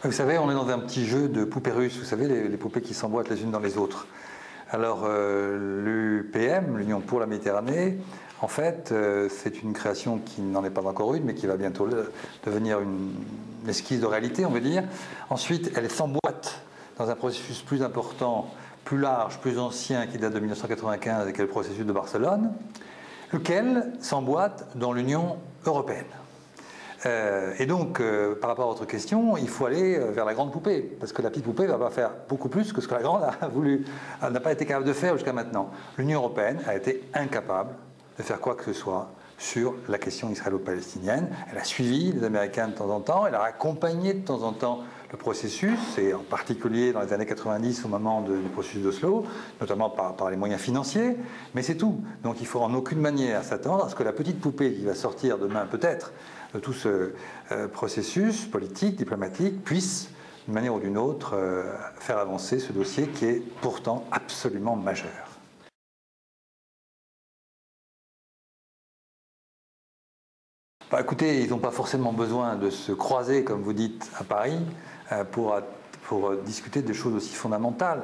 Vous savez, on est dans un petit jeu de poupées russes, vous savez, les poupées qui s'emboîtent les unes dans les autres. Alors, l'UPM, l'Union pour la Méditerranée, en fait, c'est une création qui n'en est pas encore une, mais qui va bientôt devenir une esquisse de réalité, on veut dire. Ensuite, elle s'emboîte dans un processus plus important, plus large, plus ancien, qui date de 1995, avec le processus de Barcelone, lequel s'emboîte dans l'Union européenne. Et donc, par rapport à votre question, il faut aller vers la grande poupée, parce que la petite poupée ne va pas faire beaucoup plus que ce que la grande n'a pas été capable de faire jusqu'à maintenant. L'Union européenne a été incapable de faire quoi que ce soit sur la question israélo-palestinienne. Elle a suivi les Américains de temps en temps, elle a accompagné de temps en temps le processus, et en particulier dans les années 90 au moment du processus d'Oslo, notamment par les moyens financiers, mais c'est tout. Donc il faut en aucune manière s'attendre à ce que la petite poupée qui va sortir demain peut-être de tout ce processus politique, diplomatique, puisse, d'une manière ou d'une autre, faire avancer ce dossier qui est pourtant absolument majeur. Bah, écoutez, ils n'ont pas forcément besoin de se croiser, comme vous dites, à Paris, pour discuter de choses aussi fondamentales.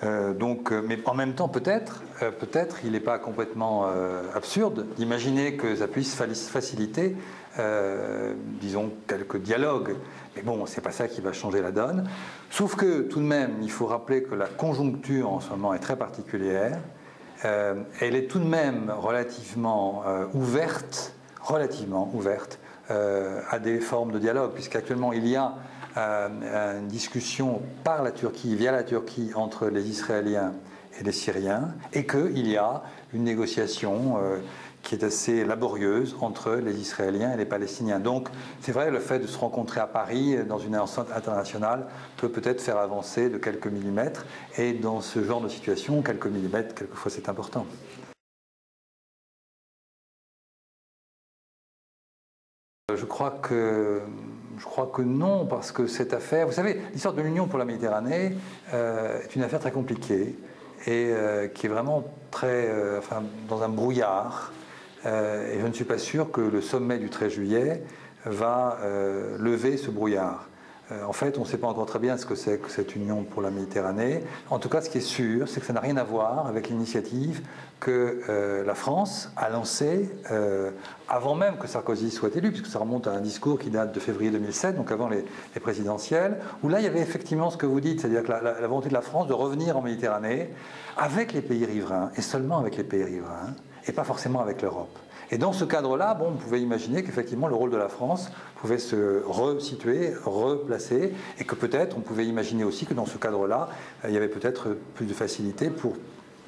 Mais en même temps, peut-être il n'est pas complètement absurde d'imaginer que ça puisse faciliter, disons, quelques dialogues. Mais bon, c'est pas ça qui va changer la donne. Sauf que, tout de même, il faut rappeler que la conjoncture en ce moment est très particulière. Elle est tout de même relativement ouverte à des formes de dialogue, puisqu'actuellement il y a une discussion par la Turquie, via la Turquie, entre les Israéliens et les Syriens, et qu'il y a une négociation qui est assez laborieuse entre les Israéliens et les Palestiniens. Donc, c'est vrai, le fait de se rencontrer à Paris, dans une enceinte internationale, peut peut-être faire avancer de quelques millimètres, et dans ce genre de situation, quelques millimètres, quelquefois c'est important. Je crois que non, parce que cette affaire... Vous savez, l'histoire de l'Union pour la Méditerranée est une affaire très compliquée et qui est vraiment dans un brouillard. Et je ne suis pas sûr que le sommet du 13 juillet va lever ce brouillard. En fait, on ne sait pas encore très bien ce que c'est que cette Union pour la Méditerranée. En tout cas, ce qui est sûr, c'est que ça n'a rien à voir avec l'initiative que la France a lancée avant même que Sarkozy soit élu, puisque ça remonte à un discours qui date de février 2007, donc avant les présidentielles, où là, il y avait effectivement ce que vous dites, c'est-à-dire que la volonté de la France de revenir en Méditerranée avec les pays riverains, et seulement avec les pays riverains, et pas forcément avec l'Europe. Et dans ce cadre-là, on pouvait imaginer qu'effectivement le rôle de la France pouvait se resituer, replacer, et que peut-être on pouvait imaginer aussi que dans ce cadre-là, il y avait peut-être plus de facilité pour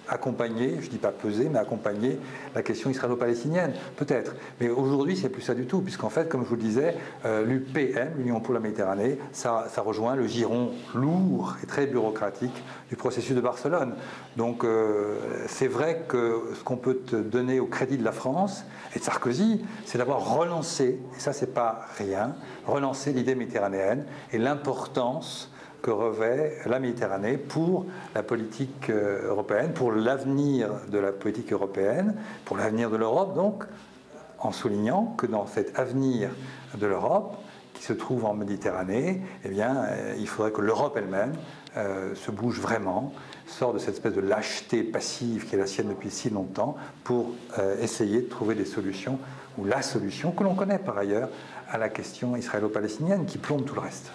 accompagner, je ne dis pas peser, mais accompagner la question israélo-palestinienne, peut-être. Mais aujourd'hui, c'est plus ça du tout, puisqu'en fait, comme je vous le disais, l'UPM, l'Union pour la Méditerranée, ça rejoint le giron lourd et très bureaucratique du processus de Barcelone. Donc, c'est vrai que ce qu'on peut te donner au crédit de la France et de Sarkozy, c'est d'avoir relancé, et ça, c'est pas rien, relancé l'idée méditerranéenne et l'importance que revêt la Méditerranée pour la politique européenne, pour l'avenir de la politique européenne, pour l'avenir de l'Europe, donc, en soulignant que dans cet avenir de l'Europe, qui se trouve en Méditerranée, eh bien, il faudrait que l'Europe elle-même se bouge vraiment, sort de cette espèce de lâcheté passive qui est la sienne depuis si longtemps, pour essayer de trouver des solutions, ou la solution que l'on connaît par ailleurs, à la question israélo-palestinienne qui plombe tout le reste.